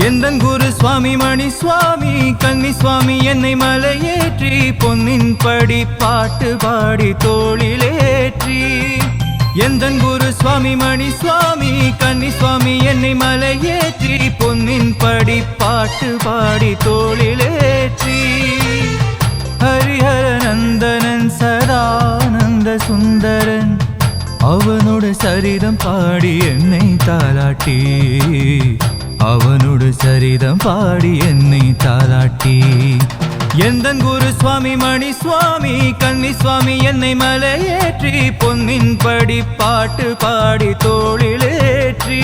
எந்தன் குரு சுவாமி மணி சுவாமி கன்னி சுவாமி என்னை மலையேற்றி பொன்னின் படி பாட்டு பாடி தோளிலேற்றி எந்தன் குரு சுவாமி மணி சுவாமி கன்னி சுவாமி என்னை மலையேற்றி பொன்னின் படி பாட்டு பாடி தோளிலேற்றி ஹரிஹர நந்தனன் சதானந்த சுந்தரன் அவனோட சரிதம் பாடி என்னை தாலாட்டி அவனோடு சரிதம் பாடி என்னை தாலாட்டி எந்தன் குரு சுவாமி மணி சுவாமி கன்னி சுவாமி என்னை மலையேற்றி பொன்னின் படி பாட்டு பாடி தோளிலேற்றி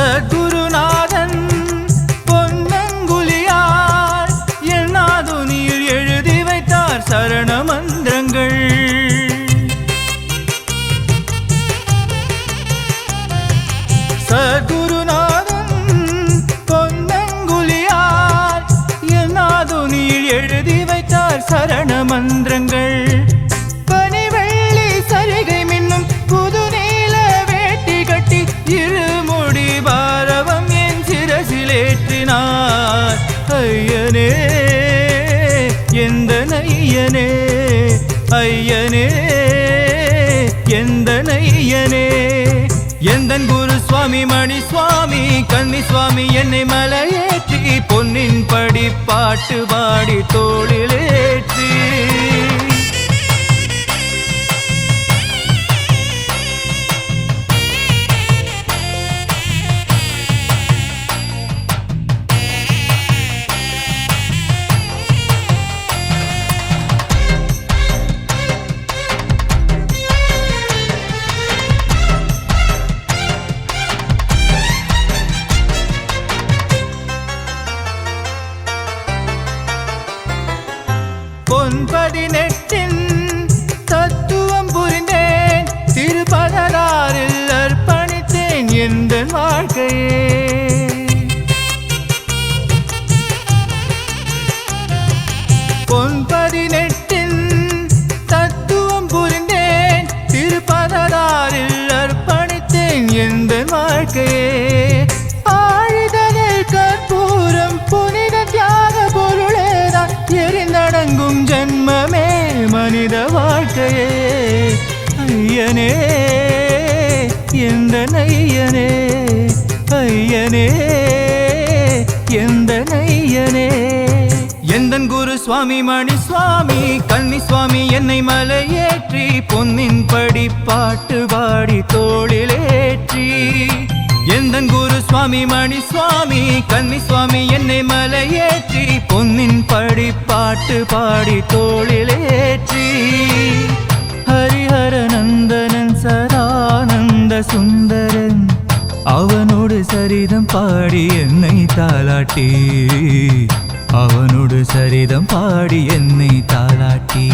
சத்குருநாதன் பொன்னங்குலியார் என்னாதுனியில் எழுதி வைத்தார் சரண மந்திரங்கள் சத்குருநாதன் பொன்னங்குலியார் என்னாதுனியில் எழுதி வைத்தார் சரண மந்திரங்கள் பனிவெள்ளி சரிகை மின்னும் புது நீல வேட்டி கட்டி இருமுடி பாரவம் என் சிரசிலேற்றினார் ஐயனே எந்த நையனே ஐயனே எந்த நையனே எந்தன் குரு சுவாமி மணி சுவாமி கன்னி சுவாமி என்னை மலையேற்றி பொன்னின் படி பாட்டு பாடி தோளிலேற்றி பொன்18 தத்துவம் புரிந்தேன் திருப்பதராரில் அர்ப்பணித்தேன் எந்த வாழ்க்கையே பொன்18 தத்துவம் புரிந்தேன் திருப்பதராரில் அர்ப்பணித்தேன் எந்த வாழ்க்கையே ஆழிதனில் கற்பூரம் புனித தியாக பொருளேதான் எரிந்தடங்கும் ஜன்மமே மனித வாழ்க்கையே ஐயனே எந்த நையனே ஐயனே எந்த நையனே எந்தன் குரு சுவாமி மணி சுவாமி கன்னி சுவாமி என்னை மலையேற்றி பொன்னின் படி பாட்டு பாடி தோளிலேற்றி எந்தன் குரு சுவாமி மணி சுவாமி கன்னி சுவாமி என்னை மலையேற்றி பொன்னின் படி பாட்டு பாடி தோளிலேற்றி ஹரிஹர நந்தனன் சதானந்த சுந்தரன் அவனோடு சரிதம் பாடி என்னை தாலாட்டி அவனோடு சரிதம் பாடி என்னை தாலாட்டி